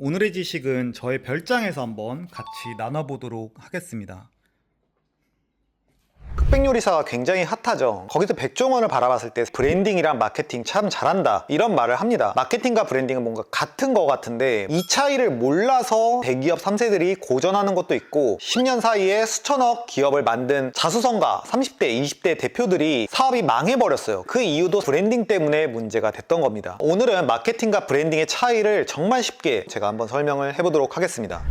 오늘의 지식은 저의 별장에서 한번 같이 나눠보도록 하겠습니다. 흑백요리사가 굉장히 핫하죠. 거기서 백종원을 바라봤을 때 브랜딩이랑 마케팅 참 잘한다 이런 말을 합니다. 마케팅과 브랜딩은 뭔가 같은 것 같은데 이 차이를 몰라서 대기업 3세들이 고전하는 것도 있고 10년 사이에 수천억 기업을 만든 자수성가 30대 20대 대표들이 사업이 망해버렸어요. 그 이유도 브랜딩 때문에 문제가 됐던 겁니다. 오늘은 마케팅과 브랜딩의 차이를 정말 쉽게 제가 한번 설명을 해보도록 하겠습니다.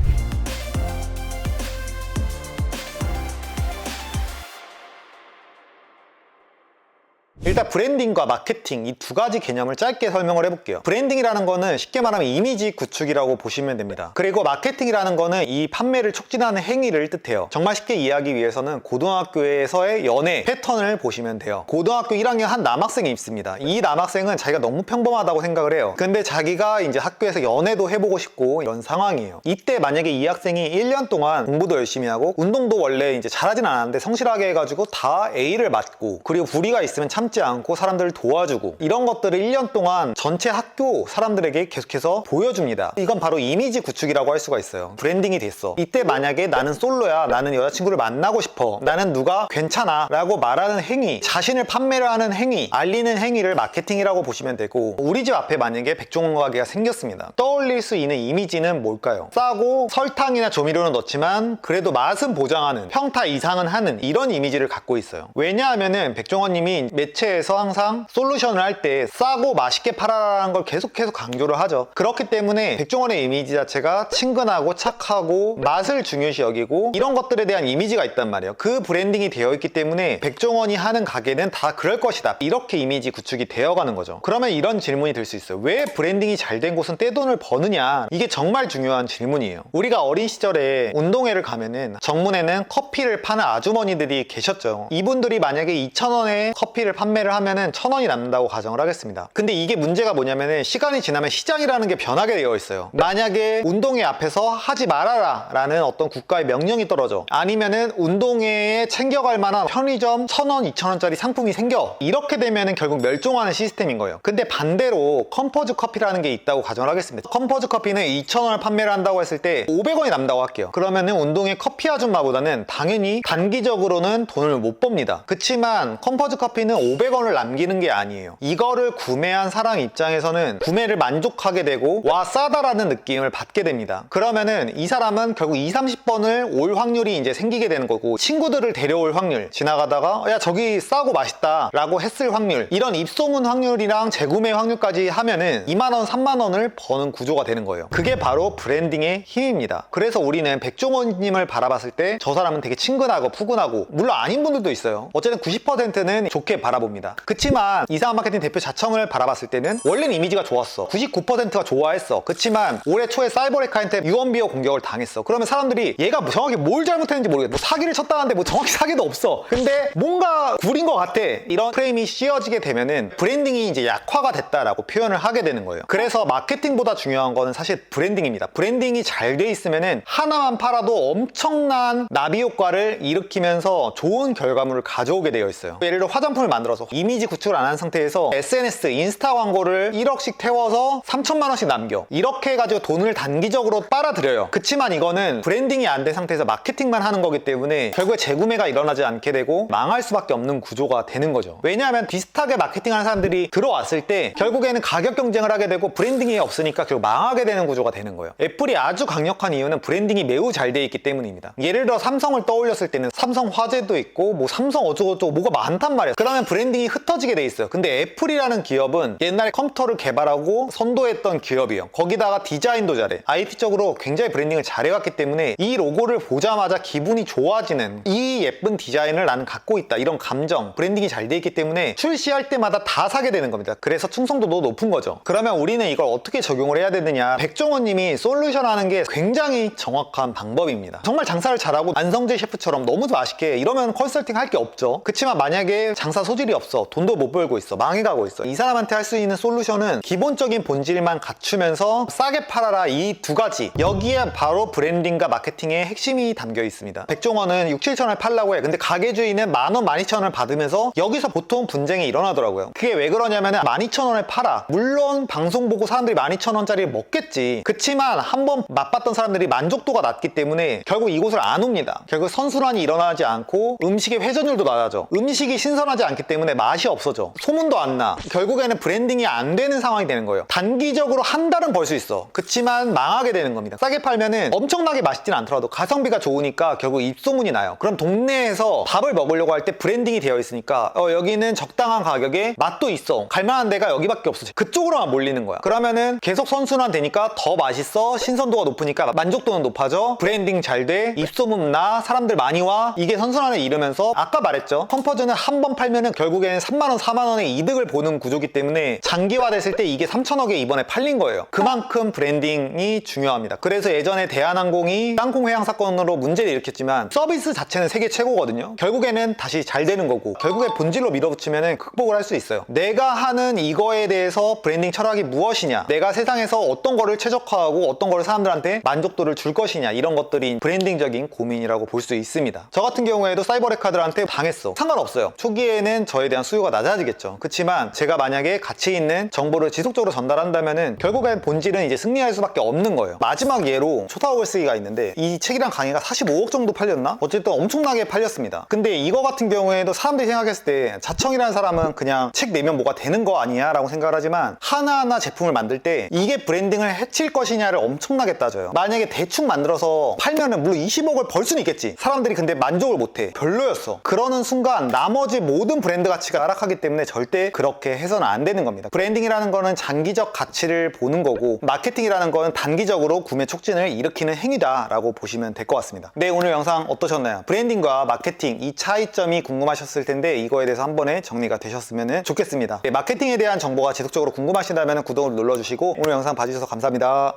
일단 브랜딩과 마케팅 이 두 가지 개념을 짧게 설명을 해볼게요. 브랜딩이라는 거는 쉽게 말하면 이미지 구축이라고 보시면 됩니다. 그리고 마케팅이라는 거는 이 판매를 촉진하는 행위를 뜻해요. 정말 쉽게 이해하기 위해서는 고등학교에서의 연애 패턴을 보시면 돼요. 고등학교 1학년 한 남학생이 있습니다. 이 남학생은 자기가 너무 평범하다고 생각을 해요. 근데 자기가 이제 학교에서 연애도 해보고 싶고 이런 상황이에요. 이때 만약에 이 학생이 1년 동안 공부도 열심히 하고 운동도 원래 이제 잘하진 않았는데 성실하게 해가지고 다 A를 맞고 그리고 불이가 있으면 참지 않고 사람들을 도와주고 이런 것들을 1년 동안 전체 학교 사람들에게 계속해서 보여줍니다. 이건 바로 이미지 구축이라고 할 수가 있어요. 브랜딩이 됐어. 이때 만약에 나는 솔로야, 나는 여자친구를 만나고 싶어, 나는 누가 괜찮아 라고 말하는 행위, 자신을 판매를 하는 행위, 알리는 행위를 마케팅이라고 보시면 되고, 우리 집 앞에 만약에 백종원 가게가 생겼습니다. 떠올릴 수 있는 이미지는 뭘까요? 싸고 설탕이나 조미료는 넣지만 그래도 맛은 보장하는, 평타 이상은 하는 이런 이미지를 갖고 있어요. 왜냐하면은 백종원님이 매체에서 항상 솔루션을 할 때 싸고 맛있게 팔아라는 걸 계속해서 강조를 하죠. 그렇기 때문에 백종원의 이미지 자체가 친근하고 착하고 맛을 중요시 여기고 이런 것들에 대한 이미지가 있단 말이에요. 그 브랜딩이 되어 있기 때문에 백종원이 하는 가게는 다 그럴 것이다, 이렇게 이미지 구축이 되어가는 거죠. 그러면 이런 질문이 들 수 있어요. 왜 브랜딩이 잘 된 곳은 떼돈을 버느냐? 이게 정말 중요한 질문이에요. 우리가 어린 시절에 운동회를 가면은 정문에는 커피를 파는 아주머니들이 계셨죠. 이분들이 만약에 2,000원에 커피를 판매를 하면은 1,000원이 남는다고 가정을 하겠습니다. 근데 이게 문제가 뭐냐면은 시간이 지나면 시장이라는 게 변하게 되어 있어요. 만약에 운동회 앞에서 하지 말아라 라는 어떤 국가의 명령이 떨어져, 아니면은 운동회에 챙겨갈 만한 편의점 1,000원, 2,000원짜리 상품이 생겨, 이렇게 되면은 결국 멸종하는 시스템인 거예요. 근데 반대로 컴포즈 커피라는 게 있다고 가정을 하겠습니다. 컴포즈 커피는 2,000원을 판매를 한다고 했을 때 500원이 남는다고 할게요. 그러면은 운동회 커피 아줌마보다는 당연히 단기적으로는 돈을 못 법니다. 그치만 컴포즈 커피는 500원을 남기는 게 아니에요. 이거를 구매한 사람 입장에서는 구매를 만족하게 되고 와 싸다라는 느낌을 받게 됩니다. 그러면은 이 사람은 결국 20, 30번을 올 확률이 이제 생기게 되는 거고, 친구들을 데려올 확률, 지나가다가 야 저기 싸고 맛있다 라고 했을 확률, 이런 입소문 확률이랑 재구매 확률까지 하면은 2만원, 3만원을 버는 구조가 되는 거예요. 그게 바로 브랜딩의 힘입니다. 그래서 우리는 백종원님을 바라봤을 때 저 사람은 되게 친근하고 푸근하고, 물론 아닌 분들도 있어요. 어쨌든 90%는 좋게 바라봅니다. 그치만 이상한 마케팅 대표 자청을 바라봤을 때는 원래는 이미지가 좋았어. 99%가 좋아했어. 그치만 올해 초에 사이버레카한테 유언비어 공격을 당했어. 그러면 사람들이 얘가 정확히 뭘 잘못했는지 모르겠어. 뭐 사기를 쳤다는데 뭐 정확히 사기도 없어. 근데 뭔가 구린 것 같아. 이런 프레임이 씌워지게 되면은 브랜딩이 이제 약화가 됐다라고 표현을 하게 되는 거예요. 그래서 마케팅보다 중요한 거는 사실 브랜딩입니다. 브랜딩이 잘 돼 있으면은 하나만 팔아도 엄청난 나비 효과를 일으키면서 좋은 결과물을 가져오게 되어 있어요. 예를 들어 화장품을 만들어서 이미지 구축을 안 한 상태에서 SNS, 인스타 광고를 1억씩 태워서 3천만 원씩 남겨, 이렇게 해가지고 돈을 단기적으로 빨아들여요. 그치만 이거는 브랜딩이 안 된 상태에서 마케팅만 하는 거기 때문에 결국에 재구매가 일어나지 않게 되고 망할 수밖에 없는 구조가 되는 거죠. 왜냐하면 비슷하게 마케팅하는 사람들이 들어왔을 때 결국에는 가격 경쟁을 하게 되고 브랜딩이 없으니까 결국 망하게 되는 구조가 되는 거예요. 애플이 아주 강력한 이유는 브랜딩이 매우 잘 돼 있기 때문입니다. 예를 들어 삼성을 떠올렸을 때는 삼성 화재도 있고 뭐 삼성 어쩌고저쩌고 뭐가 많단 말이에요. 그러면 브랜딩이 흩어지게 돼 있어요. 근데 애플이라는 기업은 옛날에 컴퓨터를 개발하고 선도했던 기업이에요. 거기다가 디자인도 잘해. IT 쪽으로 굉장히 브랜딩을 잘해왔기 때문에 이 로고를 보자마자 기분이 좋아지는 이 예쁜 디자인을 나는 갖고 있다, 이런 감정, 브랜딩이 잘 돼 있기 때문에 출시할 때마다 다 사게 되는 겁니다. 그래서 충성도도 높은 거죠. 그러면 우리는 이걸 어떻게 적용을 해야 되느냐? 백종원 님이 솔루션 하는 게 굉장히 정확한 방법입니다. 정말 장사를 잘하고 안성재 셰프처럼 너무 맛있게 이러면 컨설팅 할 게 없죠. 그치만 만약에 장사 소질이 없어, 없어. 돈도 못 벌고 있어. 망해가고 있어. 이 사람한테 할 수 있는 솔루션은 기본적인 본질만 갖추면서 싸게 팔아라. 이 두 가지. 여기에 바로 브랜딩과 마케팅의 핵심이 담겨 있습니다. 백종원은 6, 7천원에 팔라고 해. 근데 가게 주인은 10,000원, 12,000원을 받으면서 여기서 보통 분쟁이 일어나더라고요. 그게 왜 그러냐면 12,000원에 팔아. 물론 방송 보고 사람들이 12,000원짜리 먹겠지. 그치만 한번 맛봤던 사람들이 만족도가 낮기 때문에 결국 이곳을 안 옵니다. 결국 선순환이 일어나지 않고 음식의 회전율도 낮아져. 음식이 신선하지 않기 때문에 맛이 없어져. 소문도 안 나. 결국에는 브랜딩이 안 되는 상황이 되는 거예요. 단기적으로 한 달은 벌 수 있어. 그치만 망하게 되는 겁니다. 싸게 팔면은 엄청나게 맛있진 않더라도 가성비가 좋으니까 결국 입소문이 나요. 그럼 동네에서 밥을 먹으려고 할 때 브랜딩이 되어 있으니까 여기는 적당한 가격에 맛도 있어. 갈만한 데가 여기밖에 없어. 그쪽으로만 몰리는 거야. 그러면은 계속 선순환 되니까 더 맛있어. 신선도가 높으니까 만족도는 높아져. 브랜딩 잘 돼. 입소문 나. 사람들 많이 와. 이게 선순환을 이루면서 아까 말했죠. 컴포즈는 한 번 팔면은 결국에는 3만원, 4만원의 이득을 보는 구조기 때문에 장기화됐을 때 이게 3천억에 이번에 팔린 거예요. 그만큼 브랜딩이 중요합니다. 그래서 예전에 대한항공이 땅콩 회항 사건으로 문제를 일으켰지만 서비스 자체는 세계 최고거든요. 결국에는 다시 잘 되는 거고 결국에 본질로 밀어붙이면 극복을 할 수 있어요. 내가 하는 이거에 대해서 브랜딩 철학이 무엇이냐, 내가 세상에서 어떤 거를 최적화하고 어떤 거를 사람들한테 만족도를 줄 것이냐, 이런 것들이 브랜딩적인 고민이라고 볼 수 있습니다. 저 같은 경우에도 사이버레카들한테 당했어. 상관없어요. 초기에는 저에 대한 수요가 낮아지겠죠. 그렇지만 제가 만약에 가치 있는 정보를 지속적으로 전달한다면은 결국엔 본질은 이제 승리할 수밖에 없는 거예요. 마지막 예로 초타워글쓰기가 있는데 이 책이랑 강의가 45억 정도 팔렸나? 어쨌든 엄청나게 팔렸습니다. 근데 이거 같은 경우에도 사람들이 생각했을 때 자청이라는 사람은 그냥 책 내면 뭐가 되는 거 아니야? 라고 생각을 하지만 하나하나 제품을 만들 때 이게 브랜딩을 해칠 것이냐를 엄청나게 따져요. 만약에 대충 만들어서 팔면은 물론 20억을 벌 수는 있겠지. 사람들이 근데 만족을 못해. 별로였어. 그러는 순간 나머지 모든 브랜드 가치가 하락하기 때문에 절대 그렇게 해서는 안 되는 겁니다. 브랜딩이라는 거는 장기적 가치를 보는 거고 마케팅이라는 거는 단기적으로 구매 촉진을 일으키는 행위다 라고 보시면 될 것 같습니다. 네, 오늘 영상 어떠셨나요? 브랜딩과 마케팅 이 차이점이 궁금하셨을 텐데 이거에 대해서 한 번에 정리가 되셨으면 좋겠습니다. 네, 마케팅에 대한 정보가 지속적으로 궁금하시다면 구독을 눌러주시고 오늘 영상 봐주셔서 감사합니다.